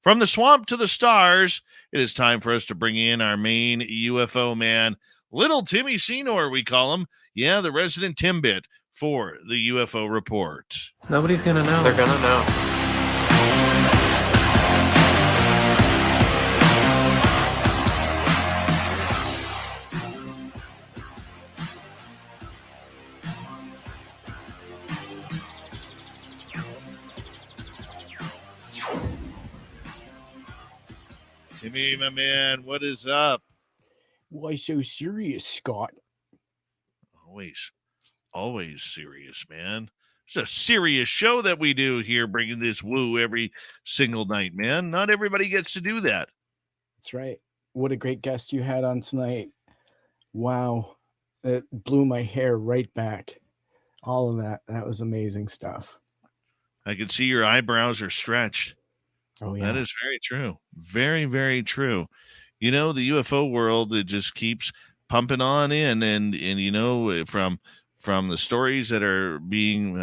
From the swamp to the stars, it is time for us to bring in our main UFO man, Little Timmy Senor, we call him. Yeah, the resident Timbit for the UFO report. Nobody's gonna know. They're gonna know. Timmy, my man, what is up? Why so serious, Scott? Always serious, man. It's a serious show that we do here, bringing this woo every single night, man. Not everybody gets to do that. That's right. What a great guest you had on tonight. Wow. It blew my hair right back. All of that. That was amazing stuff. I can see your eyebrows are stretched. Oh, yeah. That is very true. Very, very true. You know, the UFO world, it just keeps pumping on in, and you know, from the stories that are being,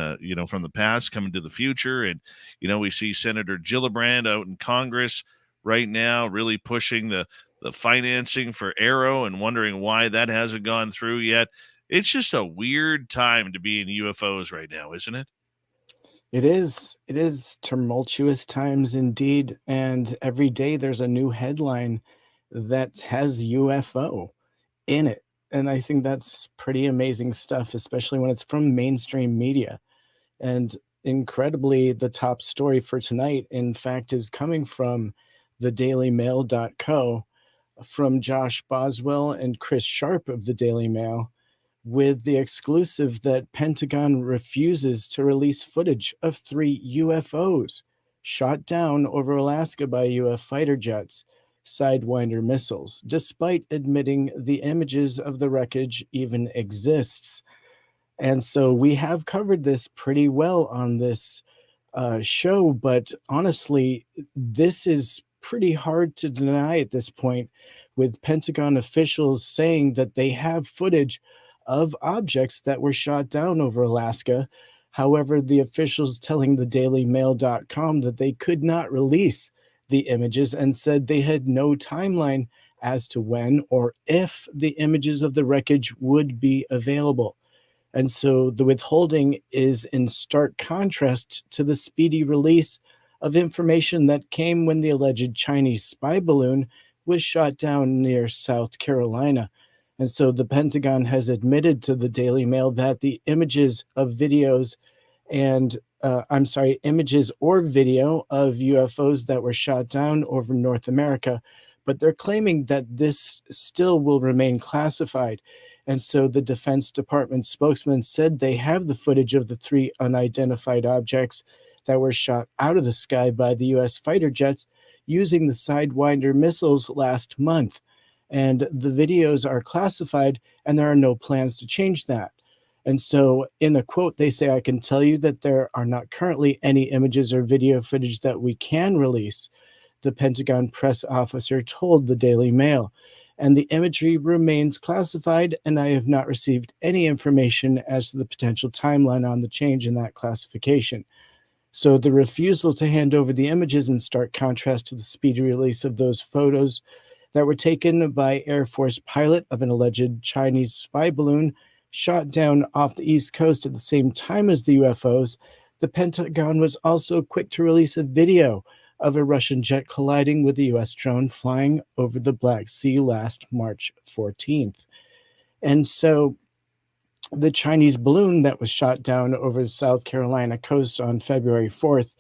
from the past coming to the future. And, you know, we see Senator Gillibrand out in Congress right now really pushing the financing for Arrow and wondering why that hasn't gone through yet. It's just a weird time to be in UFOs right now, isn't it? It is tumultuous times indeed. And every day there's a new headline that has UFO in it. And I think that's pretty amazing stuff, especially when it's from mainstream media. And incredibly, the top story for tonight, in fact, is coming from thedailymail.co, from Josh Boswell and Chris Sharp of the Daily Mail, with the exclusive that Pentagon refuses to release footage of 3 UFOs shot down over Alaska by UF fighter jets, Sidewinder missiles, despite admitting the images of the wreckage even exists. And so we have covered this pretty well on this show, but honestly, this is pretty hard to deny at this point, with Pentagon officials saying that they have footage of objects that were shot down over Alaska. However, the officials telling the dailymail.com that they could not release the images and said they had no timeline as to when or if the images of the wreckage would be available. And so the withholding is in stark contrast to the speedy release of information that came when the alleged Chinese spy balloon was shot down near South Carolina. And so the Pentagon has admitted to the Daily Mail that the images of videos and images or video of UFOs that were shot down over North America, but they're claiming that this still will remain classified. And so the Defense Department spokesman said they have the footage of the 3 unidentified objects that were shot out of the sky by the U.S. fighter jets using the Sidewinder missiles last month. And the videos are classified, and there are no plans to change that. And so in a quote, they say, "I can tell you that there are not currently any images or video footage that we can release," the Pentagon press officer told the Daily Mail. "And the imagery remains classified, and I have not received any information as to the potential timeline on the change in that classification." So the refusal to hand over the images in stark contrast to the speedy release of those photos that were taken by Air Force pilot of an alleged Chinese spy balloon shot down off the East Coast at the same time as the UFOs. The Pentagon was also quick to release a video of a Russian jet colliding with the U.S. drone flying over the Black Sea last March 14th. And so the Chinese balloon that was shot down over the South Carolina coast on February 4th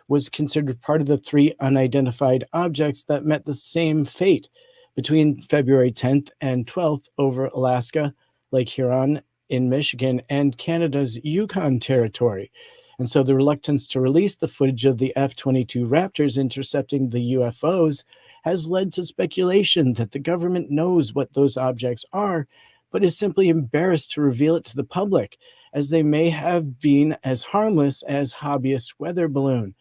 was considered part of the 3 unidentified objects that met the same fate between February 10th and 12th over Alaska, Lake Huron in Michigan, and Canada's Yukon Territory. And so the reluctance to release the footage of the F-22 Raptors intercepting the UFOs has led to speculation that the government knows what those objects are, but is simply embarrassed to reveal it to the public, as they may have been as harmless as hobbyist weather balloon.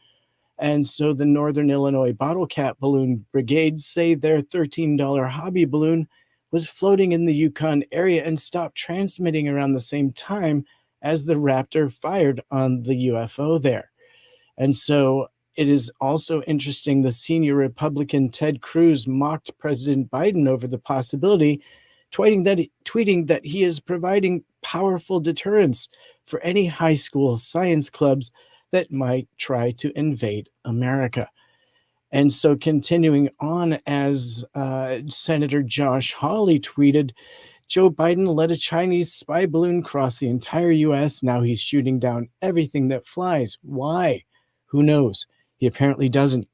And so the Northern Illinois Bottle Cap Balloon Brigade say their $13 hobby balloon was floating in the Yukon area and stopped transmitting around the same time as the Raptor fired on the UFO there. And so It is also interesting the senior Republican Ted Cruz mocked President Biden over the possibility, tweeting that he is providing powerful deterrence for any high school science clubs that might try to invade America. And so, continuing on, as Senator Josh Hawley tweeted, Joe Biden let a Chinese spy balloon cross the entire US. Now he's shooting down everything that flies. Why? Who knows? He apparently doesn't.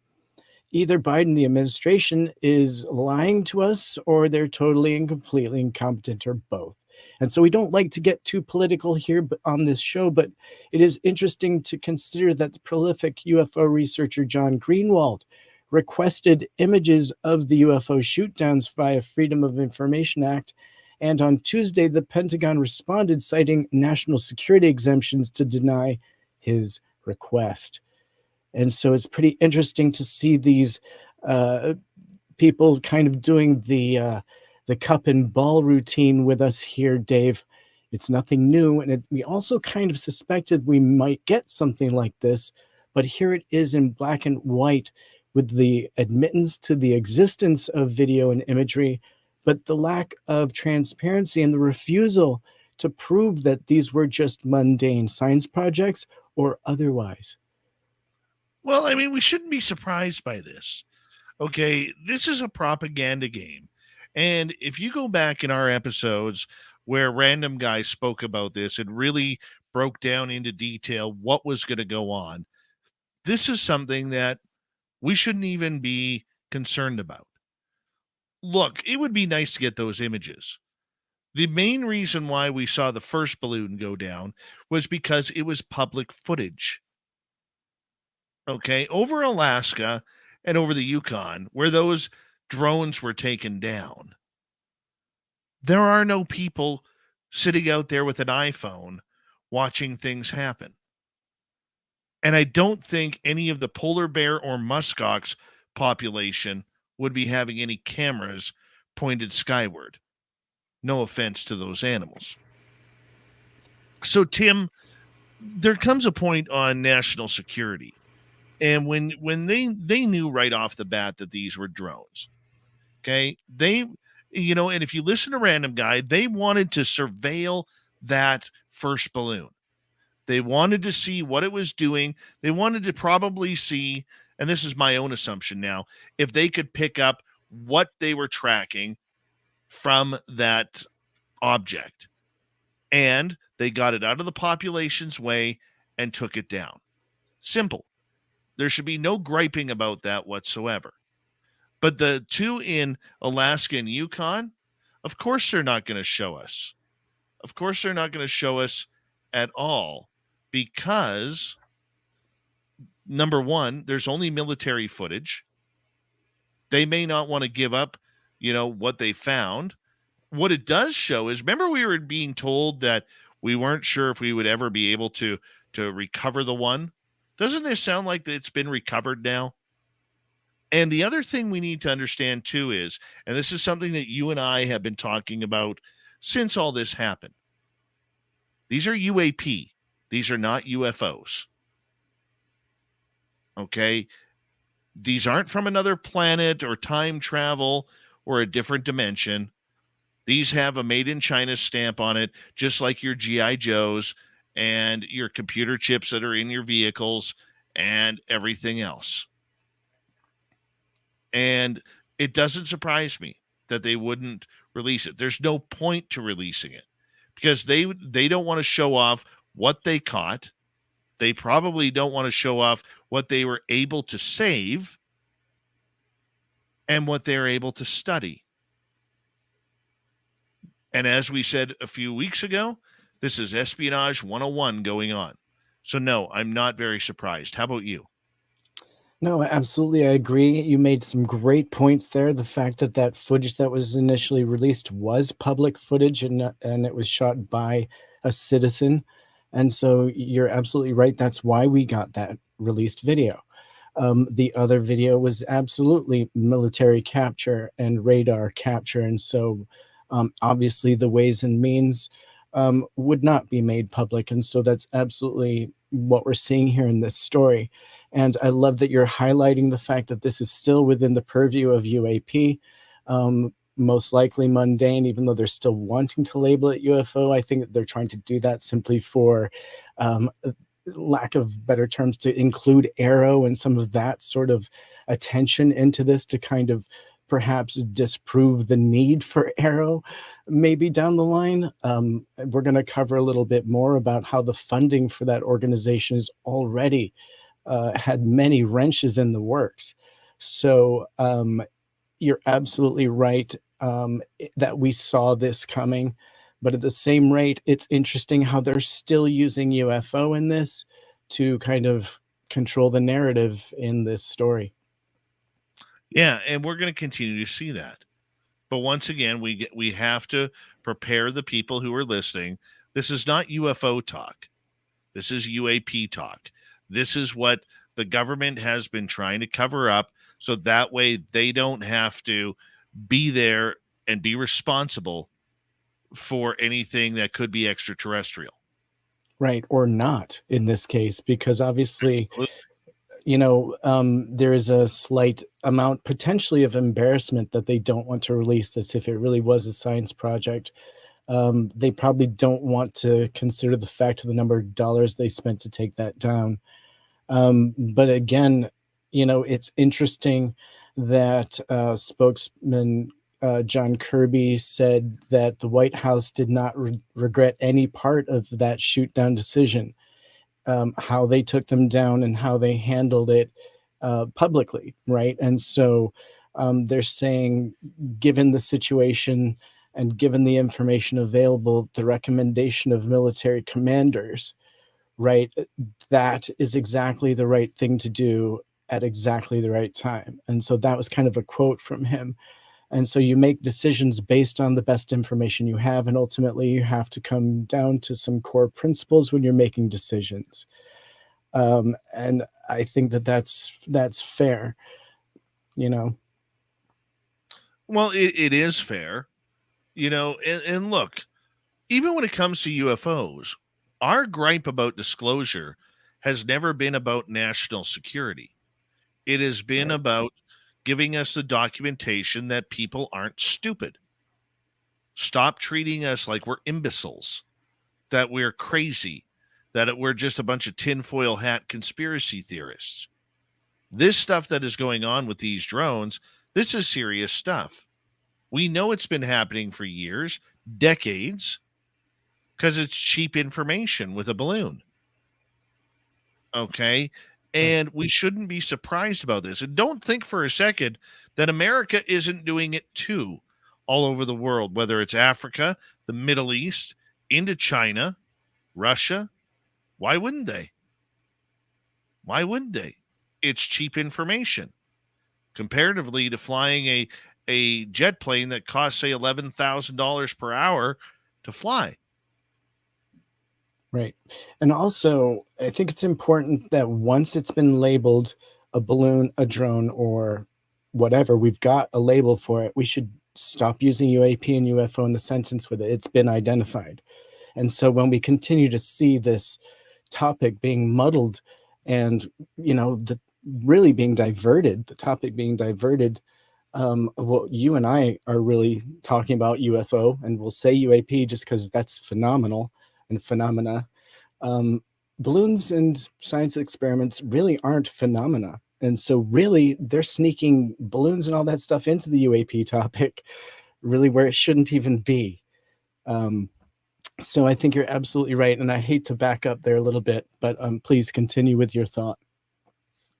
Either Biden, the administration, is lying to us, or they're totally and completely incompetent, or both. And so we don't like to get too political here on this show, but it is interesting to consider that the prolific UFO researcher John Greenwald requested images of the UFO shootdowns via Freedom of Information Act. And on Tuesday, the Pentagon responded, citing national security exemptions to deny his request. And so it's pretty interesting to see these people kind of doing the cup and ball routine with us here, Dave. It's nothing new. And we also kind of suspected we might get something like this, but here it is in black and white with the admittance to the existence of video and imagery, but the lack of transparency and the refusal to prove that these were just mundane science projects or otherwise. Well, I mean, we shouldn't be surprised by this. Okay, this is a propaganda game. And if you go back in our episodes where Random Guy spoke about this and really broke down into detail what was going to go on, this is something that we shouldn't even be concerned about. Look, it would be nice to get those images. The main reason why we saw the first balloon go down was because it was public footage. Okay, over Alaska and over the Yukon, where those drones were taken down, there are no people sitting out there with an iPhone watching things happen. And I don't think any of the polar bear or muskox population would be having any cameras pointed skyward. No offense to those animals. So, Tim, there comes a point on national security. And when they knew right off the bat that these were drones, okay, and if you listen to Random Guy, they wanted to surveil that first balloon. They wanted to see what it was doing. They wanted to probably see, and this is my own assumption now, if they could pick up what they were tracking from that object. And they got it out of the population's way and took it down. Simple. There should be no griping about that whatsoever. But the two in Alaska and Yukon, of course they're not going to show us. Of course they're not going to show us at all because, number one, there's only military footage. They may not want to give up, what they found. What it does show is, remember we were being told that we weren't sure if we would ever be able to recover the one? Doesn't this sound like it's been recovered now? And the other thing we need to understand too is, and this is something that you and I have been talking about since all this happened, these are UAP. These are not UFOs. Okay? These aren't from another planet or time travel or a different dimension. These have a made in China stamp on it, just like your G.I. Joes and your computer chips that are in your vehicles and everything else. And it doesn't surprise me that they wouldn't release it. There's no point to releasing it because they don't want to show off what they caught. They probably don't want to show off what they were able to save and what they're able to study. And as we said a few weeks ago, this is espionage 101 going on. So no, I'm not very surprised. How about you? No, absolutely. I agree. You made some great points there. The fact that footage that was initially released was public footage and it was shot by a citizen. And so you're absolutely right. That's why we got that released video. The other video was absolutely military capture and radar capture. And so obviously the ways and means would not be made public. And so that's absolutely what we're seeing here in this story. And I love that you're highlighting the fact that this is still within the purview of UAP, most likely mundane, even though they're still wanting to label it UFO. I think that they're trying to do that simply for lack of better terms, to include Arrow and some of that sort of attention into this, to kind of perhaps disprove the need for Arrow maybe down the line. We're going to cover a little bit more about how the funding for that organization is already had many wrenches in the works. So you're absolutely right that we saw this coming. But at the same rate, it's interesting how they're still using UFO in this to kind of control the narrative in this story. Yeah, and we're going to continue to see that. But once again, we have to prepare the people who are listening. This is not UFO talk. This is UAP talk. This is what the government has been trying to cover up, so that way they don't have to be there and be responsible for anything that could be extraterrestrial. Right, or not in this case, because obviously, Absolutely. there is a slight amount potentially of embarrassment that they don't want to release this if it really was a science project. They probably don't want to consider the fact of the number of dollars they spent to take that down. But again, it's interesting that spokesman John Kirby said that the White House did not regret any part of that shoot down decision, how they took them down and how they handled it publicly, right? And so they're saying, given the situation and given the information available, the recommendation of military commanders, right, that is exactly the right thing to do at exactly the right time. And so that was kind of a quote from him. And so you make decisions based on the best information you have, and ultimately you have to come down to some core principles when you're making decisions. And I think that that's fair, Well, it is fair, and look, even when it comes to UFOs, our gripe about disclosure has never been about national security. It has been Right. about giving us the documentation that people aren't stupid. Stop treating us like we're imbeciles, that we're crazy, that we're just a bunch of tinfoil hat conspiracy theorists. This stuff that is going on with these drones, this is serious stuff. We know it's been happening for years, decades, because it's cheap information with a balloon. Okay. And we shouldn't be surprised about this. And don't think for a second that America isn't doing it too, all over the world, whether it's Africa, the Middle East, into China, Russia. Why wouldn't they? Why wouldn't they? It's cheap information comparatively to flying a jet plane that costs, say, $11,000 per hour to fly. Right. And also, I think it's important that once it's been labeled a balloon, a drone, or whatever, we've got a label for it, we should stop using UAP and UFO in the sentence with it. It's been identified. And so when we continue to see this topic being muddled and, the really being diverted, the topic being diverted, of what you and I are really talking about, UFO, and we'll say UAP just because that's phenomenal and phenomena. Balloons and science experiments really aren't phenomena. And so really they're sneaking balloons and all that stuff into the UAP topic, really where it shouldn't even be. So I think you're absolutely right. And I hate to back up there a little bit, but please continue with your thought.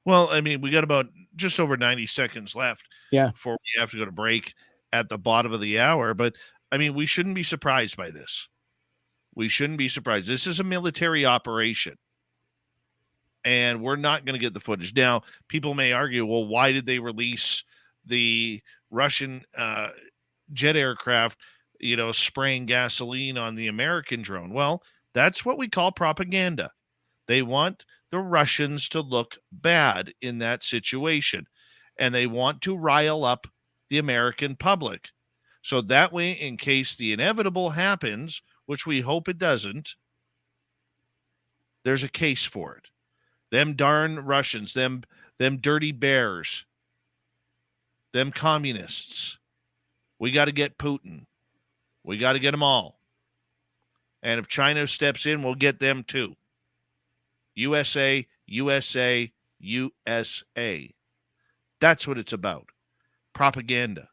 Well, I mean, we got about just over 90 seconds left Yeah. before we have to go to break at the bottom of the hour. But I mean, we shouldn't be surprised by this. We shouldn't be surprised. This is a military operation, and we're not going to get the footage. Now, people may argue, well, why did they release the Russian jet aircraft, spraying gasoline on the American drone? Well, that's what we call propaganda. They want the Russians to look bad in that situation, and they want to rile up the American public. So that way, in case the inevitable happens, which we hope it doesn't, there's a case for it. Them darn Russians, them dirty bears, them communists. We got to get Putin. We got to get them all. And if China steps in, we'll get them too. USA, USA, USA. That's what it's about. Propaganda.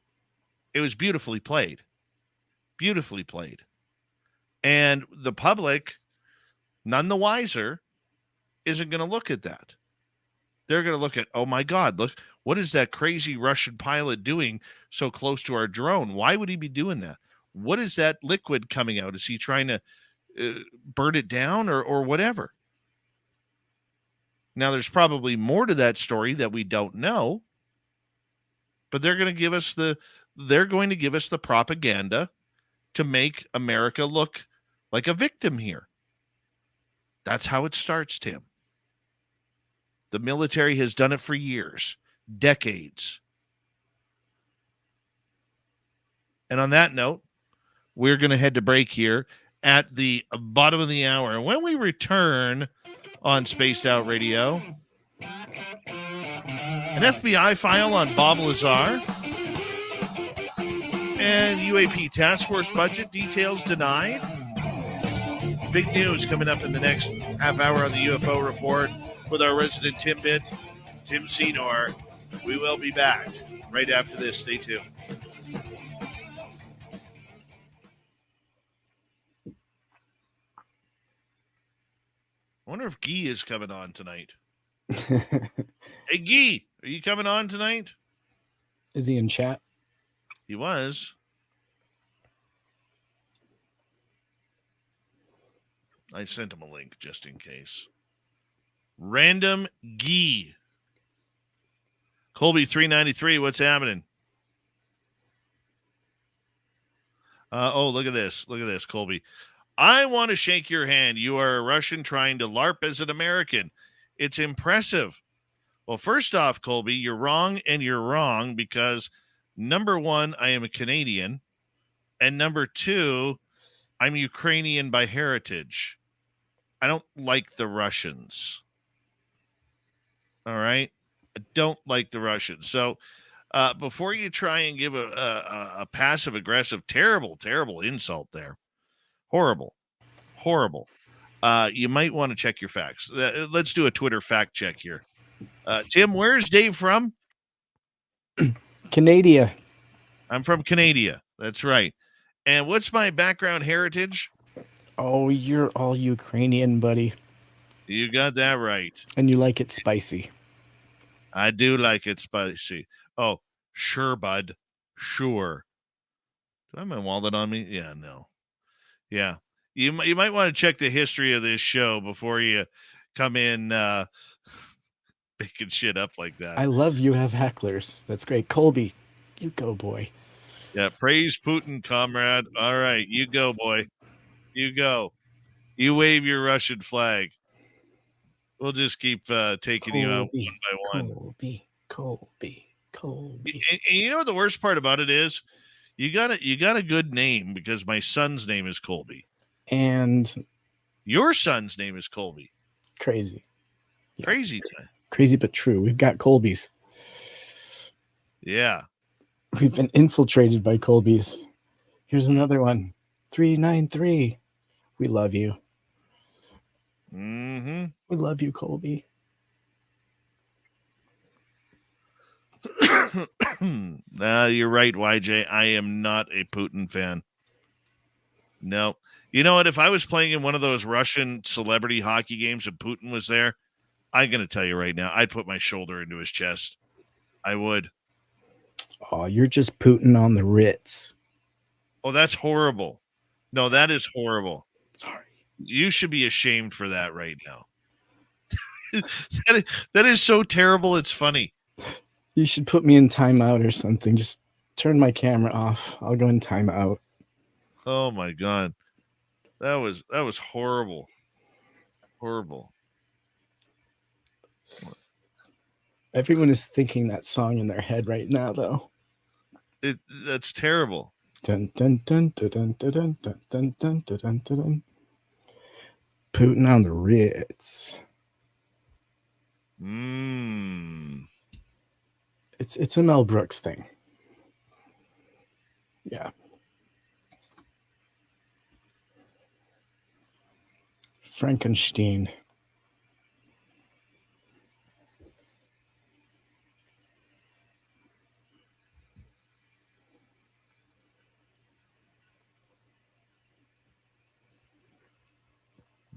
It was beautifully played. Beautifully played. And the public, none the wiser, isn't going to look at that. They're going to look at, oh my God, look, what is that crazy Russian pilot doing so close to our drone? Why would he be doing that? What is that liquid coming out? Is he trying to burn it down or whatever? Now, there's probably more to that story that we don't know, but they're going to give us the propaganda to make America look like a victim here. That's how it starts, Tim. The military has done it for years, decades. And on that note, we're going to head to break here at the bottom of the hour. And when we return on Spaced Out Radio, an FBI file on Bob Lazar and UAP task force budget details denied. Big news coming up in the next half hour on the UFO Report with our resident Timbit, Tim Senor. We will be back right after this. Stay tuned. I wonder if Guy is coming on tonight. Hey, Guy, are you coming on tonight? Is he in chat? He was. I sent him a link just in case. Random Guy. Colby 393, what's happening? Look at this. Look at this, Colby. I want to shake your hand. You are a Russian trying to LARP as an American. It's impressive. Well, first off, Colby, you're wrong, and you're wrong because, number one, I am a Canadian, and number two, I'm Ukrainian by heritage. I don't like the Russians. All right? I don't like the Russians. So before you try and give a passive-aggressive, terrible insult there, horrible, you might want to check your facts. Let's do a Twitter fact check here. Tim, where's Dave from? Canada. I'm from Canada. That's right. And what's my background heritage? Oh, you're all Ukrainian, buddy. You got that right. And you like it spicy. I do like it spicy. Oh, sure, bud. Sure. Do I have my wallet on me? Yeah, no. Yeah. You might want to check the history of this show before you come in making shit up like that. I love you have hecklers. That's great. Colby, you go, boy. Yeah, praise Putin, comrade. All right, you go, boy. You go. You wave your Russian flag. We'll just keep taking Colby, you out one by one. Colby. And you know what the worst part about it is? You got a good name because my son's name is Colby. And your son's name is Colby. Crazy. Yeah. Crazy time. Crazy but true. We've got Colbys. Yeah. We've been infiltrated by Colbys. Here's another one. 393. We love you. Mm-hmm. We love you, Colby. You're right, YJ. I am not a Putin fan. No. You know what? If I was playing in one of those Russian celebrity hockey games and Putin was there, I'm going to tell you right now, I'd put my shoulder into his chest. I would. Oh, you're just Putin on the Ritz. Oh, that's horrible. No, that is horrible. Sorry. You should be ashamed for that right now. that is so terrible. It's funny. You should put me in timeout or something. Just turn my camera off. I'll go in timeout. Oh my God. That was horrible. Horrible. Everyone is thinking that song in their head right now, though. That's terrible. Dun, dun, dun, dun, dun, dun, dun, dun, dun, dun, dun, dun. Putin on the Ritz. It's a Mel Brooks thing. Yeah. Frankenstein.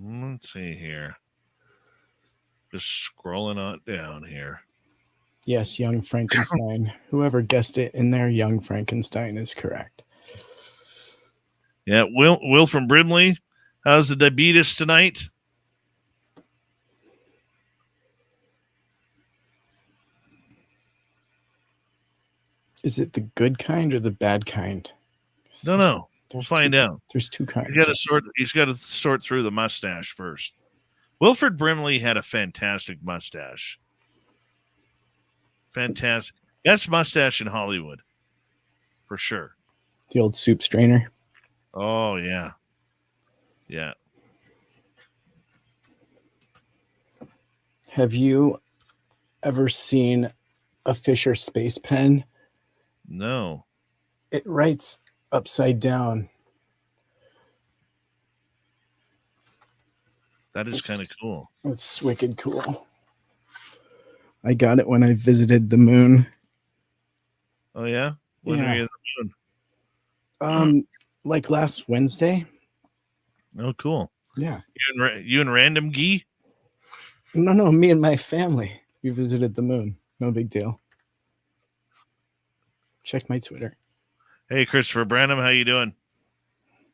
Let's see here. Just scrolling on down here. Yes, Young Frankenstein. Whoever guessed it in there, Young Frankenstein is correct. Yeah, Will from Brimley. How's the diabetes tonight? Is it the good kind or the bad kind? No. We'll find out. There's two kinds. He's got to sort through the mustache first. Wilford Brimley had a fantastic mustache. Fantastic. Best mustache in Hollywood. For sure. The old soup strainer. Oh, yeah. Yeah. Have you ever seen a Fisher Space Pen? No. It writes upside down. That is kind of cool. It's wicked cool. I got it when I visited the moon. Oh, yeah? When were you at the moon? Like last Wednesday. Oh, cool. Yeah. You and Random Gee? No, me and my family. We visited the moon. No big deal. Check my Twitter. Hey, Christopher Branham, how you doing?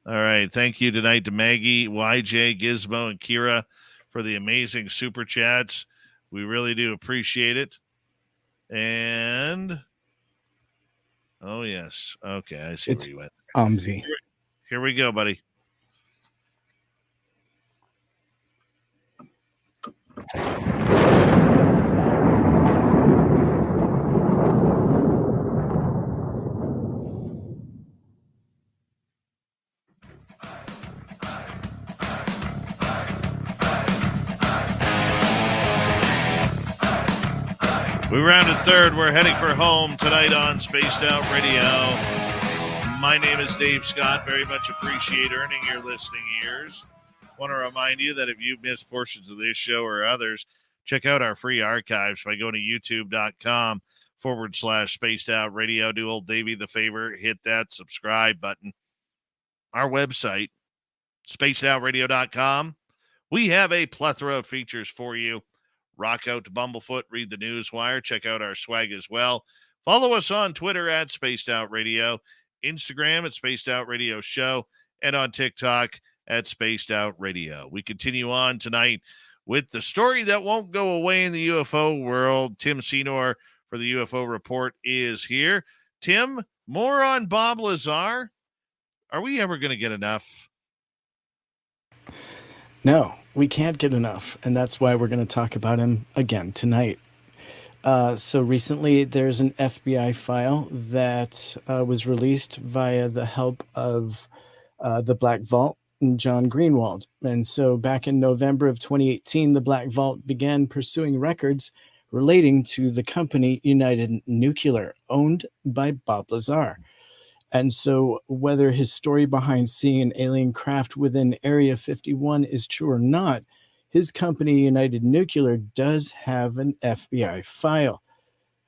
All right. Thank you tonight to Maggie, YJ, Gizmo, and Kira for the amazing super chats. We really do appreciate it. And, oh, yes. Okay, I see where you went. Omzi. Here we go, buddy. We rounded third. We're heading for home tonight on Spaced Out Radio. My name is Dave Scott. Very much appreciate earning your listening ears. Want to remind you that if you've missed portions of this show or others, check out our free archives by going to youtube.com/Spaced Out Radio. Do old Davey the favor, hit that subscribe button. Our website, spacedoutradio.com. We have a plethora of features for you. Rock out to Bumblefoot, read the Newswire, check out our swag as well. Follow us on Twitter at Spaced Out Radio, Instagram at Spaced Out Radio Show, and on TikTok at Spaced Out Radio. We continue on tonight with the story that won't go away in the UFO world. Tim Senor for the UFO Report is here. Tim, more on Bob Lazar. Are we ever going to get enough? No, we can't get enough, and that's why we're going to talk about him again tonight. So recently, there's an FBI file that was released via the help of the Black Vault and John Greenwald. And so back in November of 2018, the Black Vault began pursuing records relating to the company United Nuclear, owned by Bob Lazar. And so whether his story behind seeing an alien craft within Area 51 is true or not, his company, United Nuclear, does have an FBI file.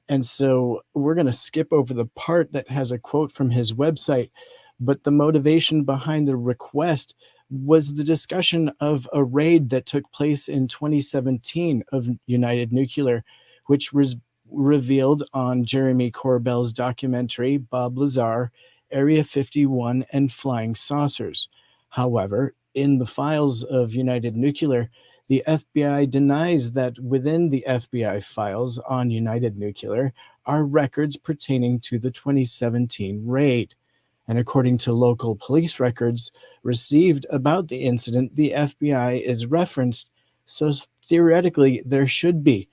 And so we're going to skip over the part that has a quote from his website, but the motivation behind the request was the discussion of a raid that took place in 2017 of United Nuclear, which was revealed on Jeremy Corbell's documentary, Bob Lazar, Area 51 and Flying Saucers. However, in the files of United Nuclear, the FBI denies that within the FBI files on United Nuclear are records pertaining to the 2017 raid. And according to local police records received about the incident, the FBI is referenced, so theoretically there should be.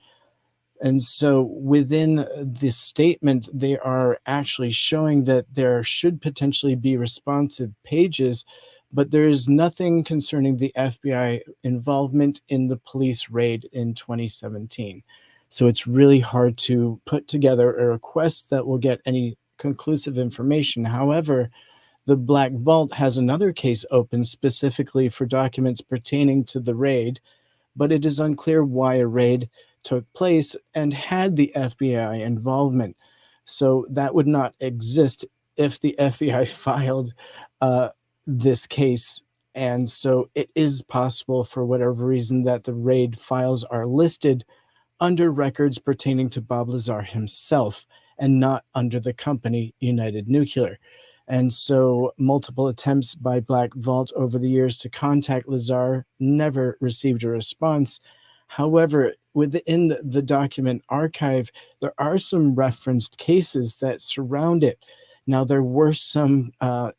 And so within this statement, they are actually showing that there should potentially be responsive pages, but there is nothing concerning the FBI involvement in the police raid in 2017. So it's really hard to put together a request that will get any conclusive information. However, the Black Vault has another case open specifically for documents pertaining to the raid, but it is unclear why a raid took place and had the FBI involvement. So that would not exist if the FBI filed uh, this case. And so it is possible, for whatever reason, that the raid files are listed under records pertaining to Bob Lazar himself and not under the company United Nuclear. And so multiple attempts by Black Vault over the years to contact Lazar never received a response. However, within the document archive, there are some referenced cases that surround it. Now, there were some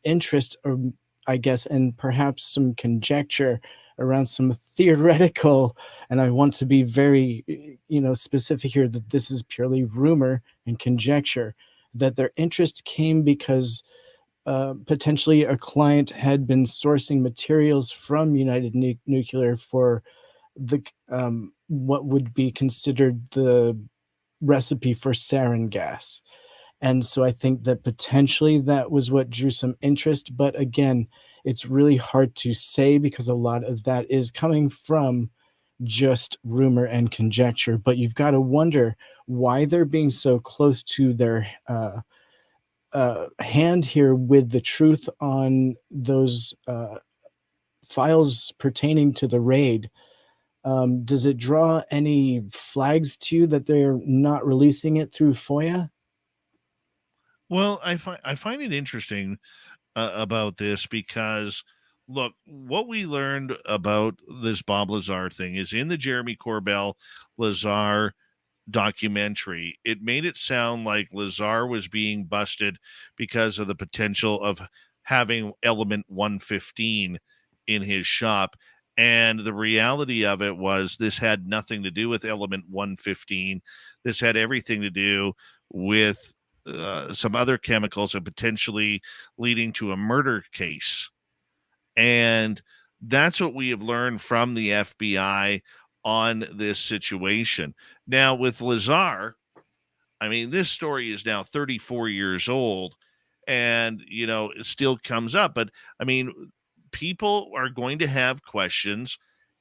interest, or I guess, and perhaps some conjecture around some theoretical, and I want to be very, specific here that this is purely rumor and conjecture, that their interest came because potentially a client had been sourcing materials from United Nuclear for the what would be considered the recipe for sarin gas. And so I think that potentially that was what drew some interest. But again, it's really hard to say because a lot of that is coming from just rumor and conjecture. But you've got to wonder why they're being so close to their hand here with the truth on those files pertaining to the raid. Does it draw any flags to you that they're not releasing it through FOIA? Well, I find it interesting about this because look, what we learned about this Bob Lazar thing is in the Jeremy Corbell Lazar documentary. It made it sound like Lazar was being busted because of the potential of having element 115 in his shop. And the reality of it was this had nothing to do with element 115. This had everything to do with some other chemicals and potentially leading to a murder case. And that's what we have learned from the FBI on this situation. Now, with Lazar, I mean, this story is now 34 years old and, it still comes up. But I mean, people are going to have questions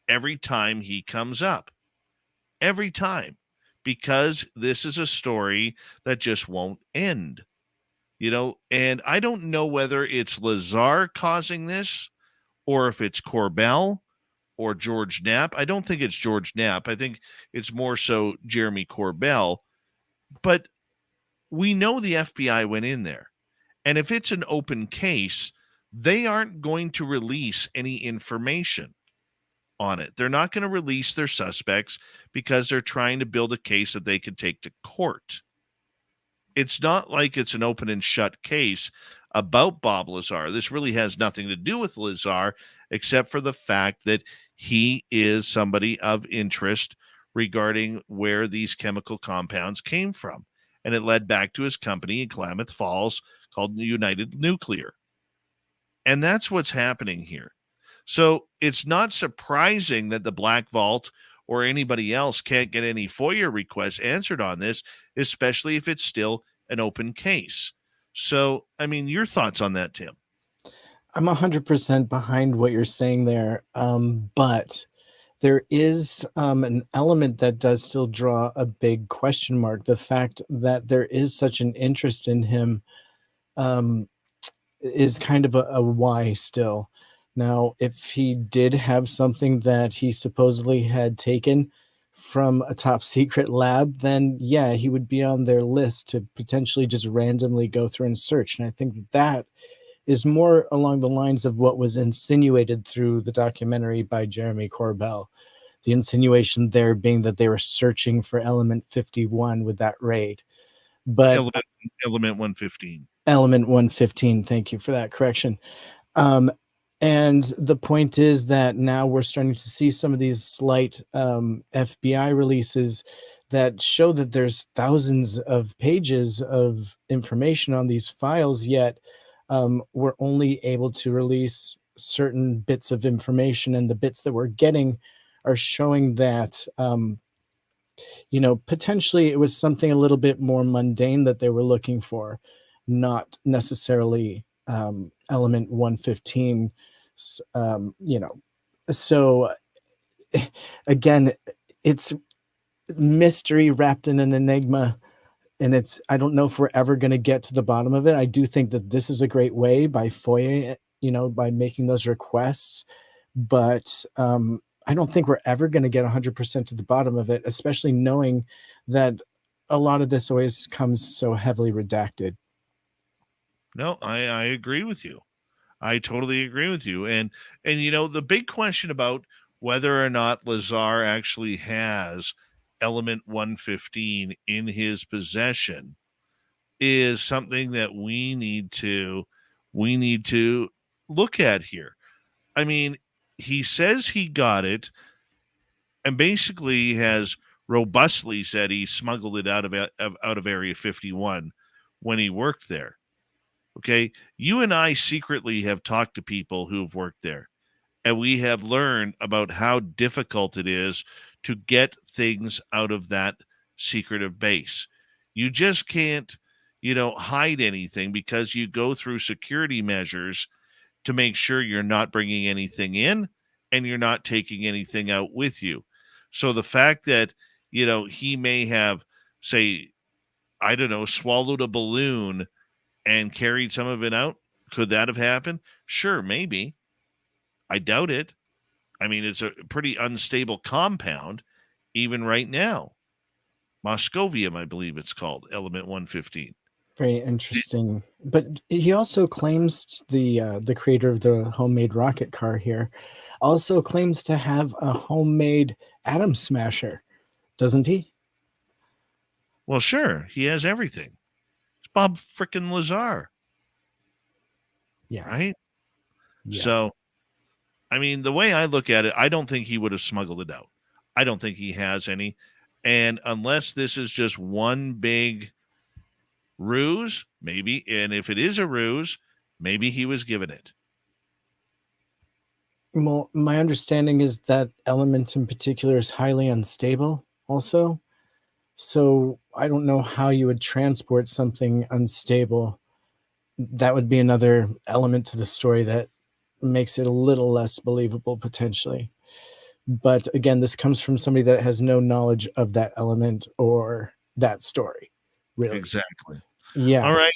every time he comes up, every time, because this is a story that just won't end, and I don't know whether it's Lazar causing this or if it's Corbell or George Knapp. I don't think it's George Knapp. I think it's more so Jeremy Corbell. But we know the FBI went in there. And if it's an open case, they aren't going to release any information on it. They're not going to release their suspects because they're trying to build a case that they can take to court. It's not like it's an open and shut case about Bob Lazar. This really has nothing to do with Lazar, except for the fact that he is somebody of interest regarding where these chemical compounds came from. And it led back to his company in Klamath Falls called United Nuclear. And that's what's happening here. So it's not surprising that the Black Vault or anybody else can't get any FOIA requests answered on this, especially if it's still an open case. So, I mean, your thoughts on that, Tim? I'm 100% behind what you're saying there, but there is an element that does still draw a big question mark. The fact that there is such an interest in him um, is kind of a why still. Now, if he did have something that he supposedly had taken from a top secret lab, then yeah, he would be on their list to potentially just randomly go through and search. And I think that is more along the lines of what was insinuated through the documentary by Jeremy Corbell. The insinuation there being that they were searching for element 51 with that raid. But Element 115. element 115, thank you for that correction. Um, and the point is that now we're starting to see some of these slight FBI releases that show that there's thousands of pages of information on these files, yet we're only able to release certain bits of information, and the bits that we're getting are showing that potentially it was something a little bit more mundane that they were looking for, not necessarily element 115. So again, it's mystery wrapped in an enigma, and I don't know if we're ever going to get to the bottom of it. I do think that this is a great way by FOIA, by making those requests, but I don't think we're ever going to get 100% to the bottom of it, especially knowing that a lot of this always comes so heavily redacted. No, I agree with you. I totally agree with you. And the big question about whether or not Lazar actually has element 115 in his possession is something that we need to look at here. I mean, he says he got it, and basically has robustly said he smuggled it out of Area 51 when he worked there. Okay, you and I secretly have talked to people who've worked there, and we have learned about how difficult it is to get things out of that secretive base. You just can't, hide anything, because you go through security measures to make sure you're not bringing anything in and you're not taking anything out with you. So the fact that, he may have, say, I don't know, swallowed a balloon and carried some of it out, could that have happened? Sure, maybe. I doubt it. I mean, it's a pretty unstable compound, even right now. Moscovium, I believe it's called, element 115. Very interesting. But he also claims, the creator of the homemade rocket car here also claims to have a homemade atom smasher, doesn't he? Well, sure, he has everything. It's Bob frickin' Lazar, Yeah. right? Yeah. So, I mean, the way I look at it, I don't think he would have smuggled it out. I don't think he has any. And unless this is just one big ruse, maybe, and if it is a ruse, maybe he was given it. Well, my understanding is that element in particular is highly unstable also. So I don't know how you would transport something unstable. That would be another element to the story that makes it a little less believable potentially. But again, this comes from somebody that has no knowledge of that element or that story, really. Exactly. Yeah. All right.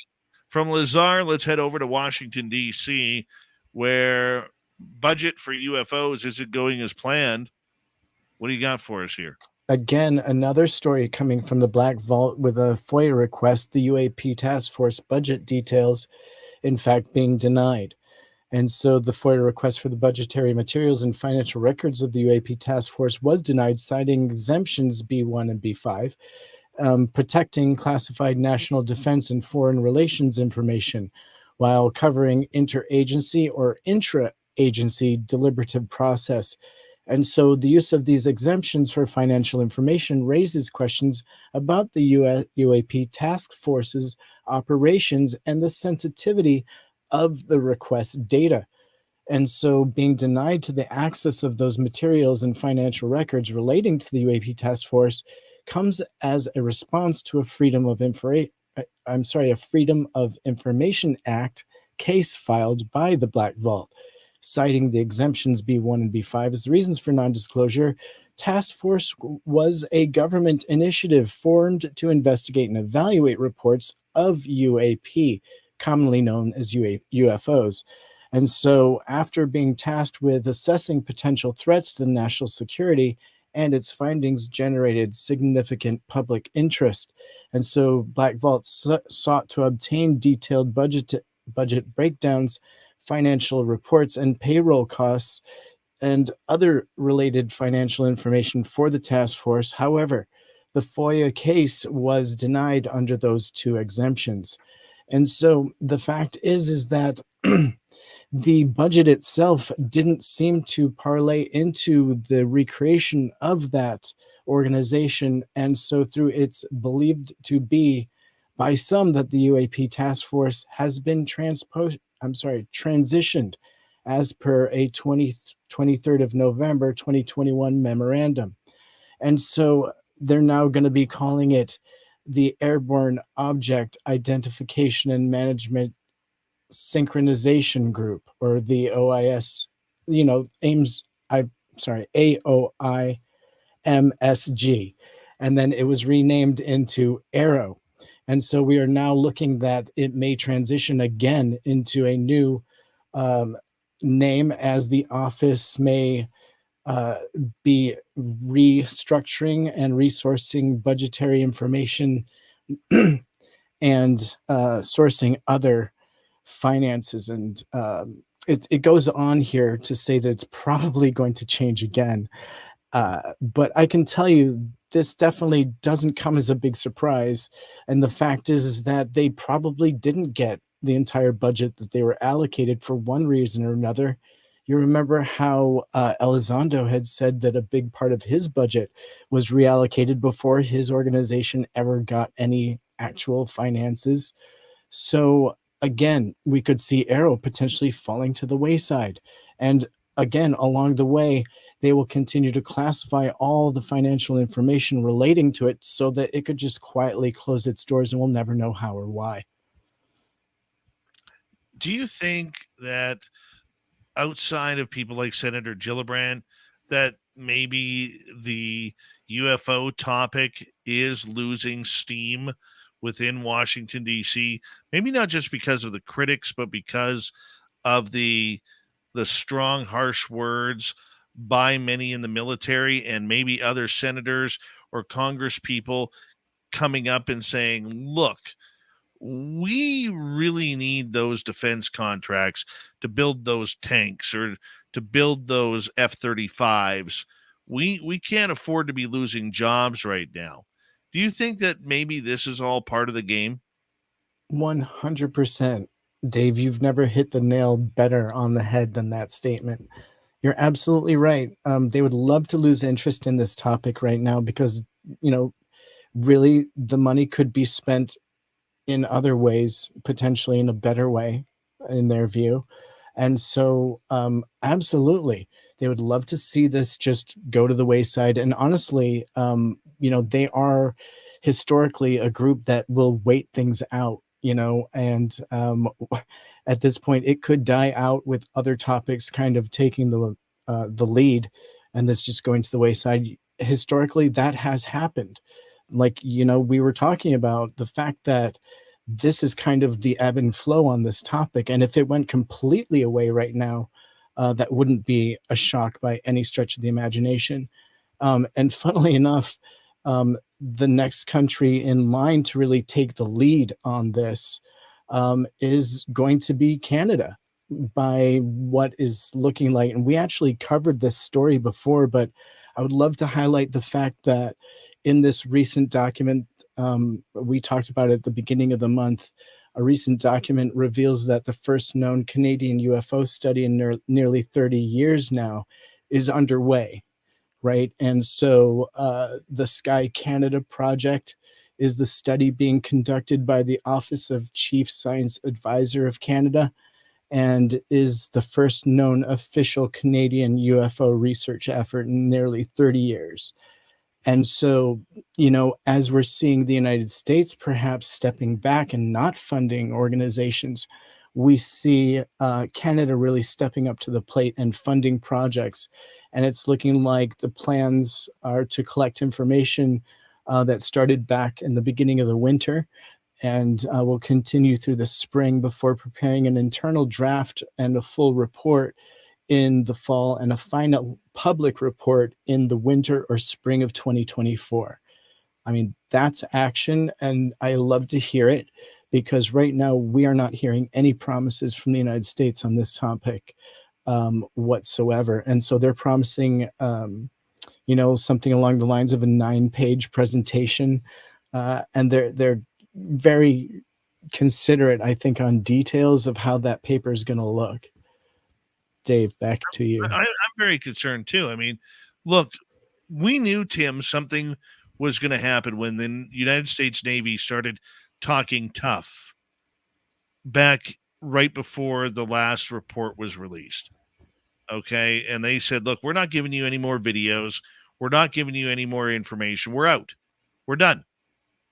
From Lazar, let's head over to Washington, D.C., where budget for UFOs isn't going as planned. What do you got for us here? Again, another story coming from the Black Vault with a FOIA request, the UAP task force budget details, in fact, being denied. And so the FOIA request for the budgetary materials and financial records of the UAP task force was denied, citing exemptions B1 and B5, protecting classified national defense and foreign relations information while covering interagency or intra-agency deliberative process. And so the use of these exemptions for financial information raises questions about the UAP task force's operations and the sensitivity of the request data. And so being denied to the access of those materials and financial records relating to the UAP task force comes as a response to a Freedom of Information Act case filed by the Black Vault, citing the exemptions B1 and B5 as the reasons for non-disclosure. Task Force was a government initiative formed to investigate and evaluate reports of UAP, commonly known as UFOs. And so after being tasked with assessing potential threats to national security, and its findings generated significant public interest. And so Black Vault sought to obtain detailed budget breakdowns, financial reports, and payroll costs, and other related financial information for the task force. However, the FOIA case was denied under those two exemptions. And so the fact is that the budget itself didn't seem to parlay into the recreation of that organization. And so through it's believed to be by some that the UAP task force has been transitioned as per a 23rd of November 2021 memorandum. And so they're now going to be calling it the Airborne Object Identification and Management Synchronization Group, or the OIS, aims, AOIMSG. And then it was renamed into Aero. And so we are now looking that it may transition again into a new um, name, as the office may uh, be restructuring and resourcing budgetary information and sourcing other finances. And it goes on here to say that it's probably going to change again. But I can tell you, this definitely doesn't come as a big surprise. And the fact is that they probably didn't get the entire budget that they were allocated for one reason or another. You remember how Elizondo had said that a big part of his budget was reallocated before his organization ever got any actual finances. So again, we could see Arrow potentially falling to the wayside. And again, along the way, they will continue to classify all the financial information relating to it so that it could just quietly close its doors and we'll never know how or why. Do you think that outside of people like Senator Gillibrand, that maybe the UFO topic is losing steam within Washington D.C.? Maybe not just because of the critics, but because of the strong, harsh words by many in the military and maybe other senators or Congress people coming up and saying, look, we really need those defense contracts to build those tanks or to build those F-35s. We can't afford to be losing jobs right now. Do you think that maybe this is all part of the game? 100%. Dave, you've never hit the nail better on the head than that statement. You're absolutely right. They would love to lose interest in this topic right now because, you know, really the money could be spent in other ways, potentially in a better way, in their view. And so, absolutely, they would love to see this just go to the wayside. And honestly, they are historically a group that will wait things out, and at this point, it could die out with other topics kind of taking the lead, and this just going to the wayside. Historically, that has happened. Like, we were talking about the fact that this is kind of the ebb and flow on this topic. And if it went completely away right now, that wouldn't be a shock by any stretch of the imagination. And funnily enough, the next country in line to really take the lead on this is going to be Canada, by what is looking like. And we actually covered this story before, but I would love to highlight the fact that in this recent document, we talked about at the beginning of the month, a recent document reveals that the first known Canadian UFO study in nearly 30 years now is underway, right? And so the Sky Canada project is the study being conducted by the Office of Chief Science Advisor of Canada and is the first known official Canadian UFO research effort in nearly 30 years. And so, as we're seeing the United States perhaps stepping back and not funding organizations, we see Canada really stepping up to the plate and funding projects. And it's looking like the plans are to collect information that started back in the beginning of the winter and will continue through the spring before preparing an internal draft and a full report in the fall and a final public report in the winter or spring of 2024. I mean, that's action, and I love to hear it because right now we are not hearing any promises from the United States on this topic whatsoever. And so they're promising, something along the lines of a 9-page presentation, and they're very considerate, I think, on details of how that paper is going to look. Dave, back to you. I'm very concerned too. I mean, look, we knew, Tim, something was going to happen when the United States Navy started talking tough back right before the last report was released. Okay. And they said, look, we're not giving you any more videos. We're not giving you any more information. We're out. We're done.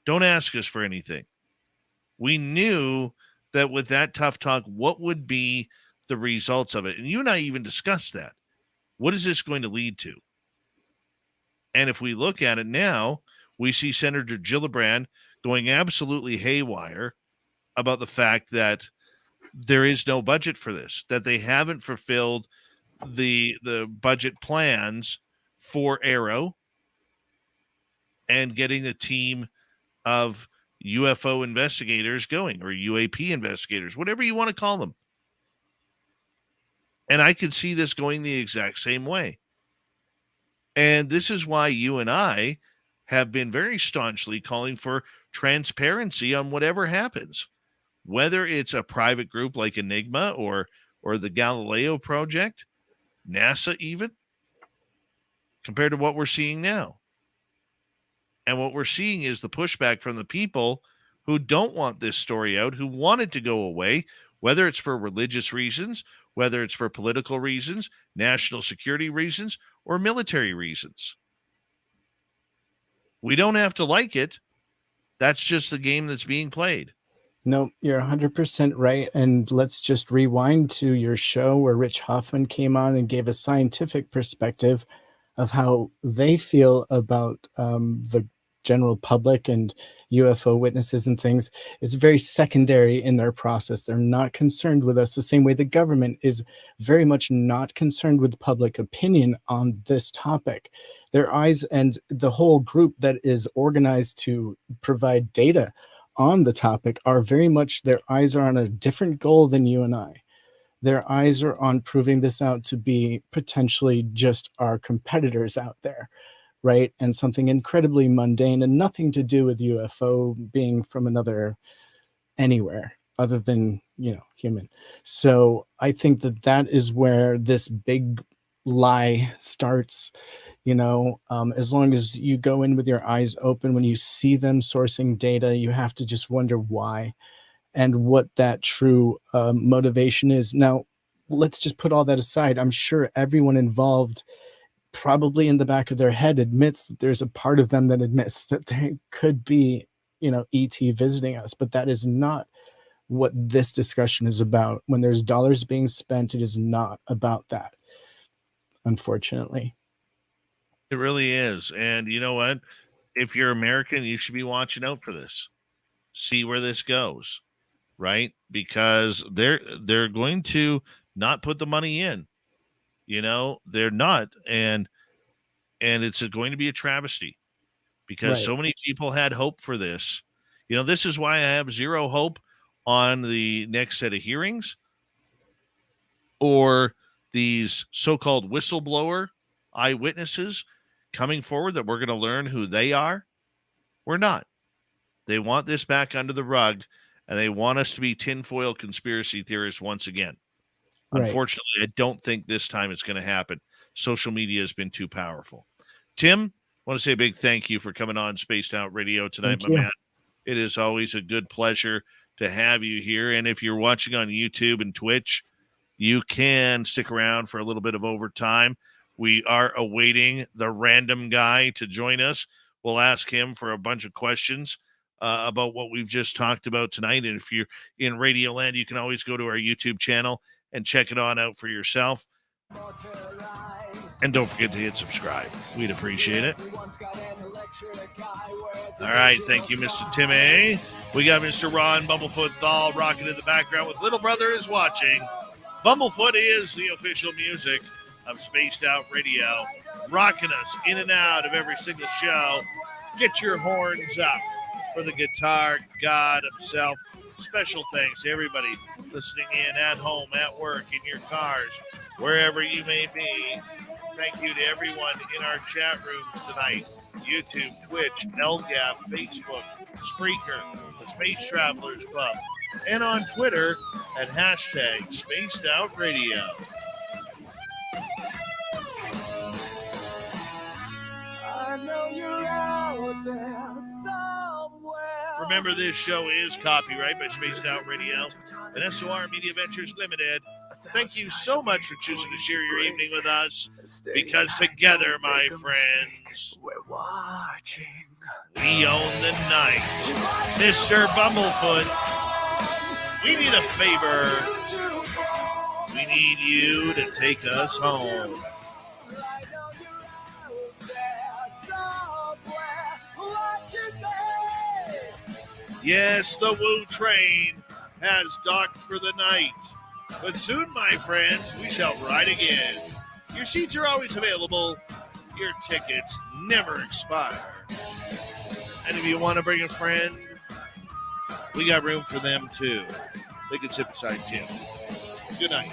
Don't ask us for anything. We knew that with that tough talk, what would be the results of it? And you and I even discussed that. What is this going to lead to? And if we look at it now, we see Senator Gillibrand going absolutely haywire about the fact that there is no budget for this, that they haven't fulfilled the budget plans for Arrow and getting a team of UFO investigators going, or UAP investigators, whatever you want to call them. And I could see this going the exact same way. And this is why you and I have been very staunchly calling for transparency on whatever happens, whether it's a private group like Enigma or the Galileo Project, NASA even, compared to what we're seeing now. And what we're seeing is the pushback from the people who don't want this story out, who want it to go away, whether it's for religious reasons, whether it's for political reasons, national security reasons, or military reasons. We don't have to like it. That's just the game that's being played. No, you're 100% right. And let's just rewind to your show where Rich Hoffman came on and gave a scientific perspective of how they feel about the general public and UFO witnesses and things. It's very secondary in their process. They're not concerned with us the same way the government is very much not concerned with public opinion on this topic. Their eyes and the whole group that is organized to provide data on the topic are very much, their eyes are on a different goal than you and I. Their eyes are on proving this out to be potentially just our competitors out there, right? And something incredibly mundane and nothing to do with UFO being from another anywhere other than, human. So I think that is where this big lie starts. As long as you go in with your eyes open, when you see them sourcing data, you have to just wonder why and what that true motivation is. Now, let's just put all that aside. I'm sure everyone involved probably in the back of their head admits that there's a part of them that admits that they could be, ET visiting us, but that is not what this discussion is about. When there's dollars being spent, it is not about that, unfortunately. It really is. And you know what? If you're American, you should be watching out for this. See where this goes, right? Because they're going to not put the money in. They're not. And it's going to be a travesty because Right. so many people had hope for this. This is why I have zero hope on the next set of hearings or these so-called whistleblower eyewitnesses coming forward that we're going to learn who they are. We're not. They want this back under the rug, and they want us to be tinfoil conspiracy theorists once again. Right. Unfortunately, I don't think this time it's going to happen. Social media has been too powerful. Tim, I want to say a big thank you for coming on Spaced Out Radio tonight, my man. It is always a good pleasure to have you here. And if you're watching on YouTube and Twitch, you can stick around for a little bit of overtime. We are awaiting the random guy to join us. We'll ask him for a bunch of questions about what we've just talked about tonight. And if you're in Radio Land, you can always go to our YouTube channel and check it on out for yourself. And don't forget to hit subscribe. We'd appreciate it. All right. Thank you, Mr. Timmy. We got Mr. Ron Bumblefoot Thal rocking in the background with Little Brother is Watching. Bumblefoot is the official music of Spaced Out Radio, rocking us in and out of every single show. Get your horns up for the guitar god himself. Special thanks to everybody listening in at home, at work, in your cars, wherever you may be. Thank you to everyone in our chat rooms tonight. YouTube, Twitch, LGAP, Facebook, Spreaker, the Space Travelers Club, and on Twitter at hashtag Spaced Out Radio. I know you're out there somewhere. Remember, this show is copyright by Spaced Out Radio and SOR Media Ventures Limited. Thank you so much for choosing to share your evening with us, because together, my friends, we're watching. We own the night. Mr. Bumblefoot, we need a favor. We need you to take us home. Yes, the Woo train has docked for the night. But soon, my friends, we shall ride again. Your seats are always available. Your tickets never expire. And if you want to bring a friend, we got room for them too. They can sit beside Tim. Good night.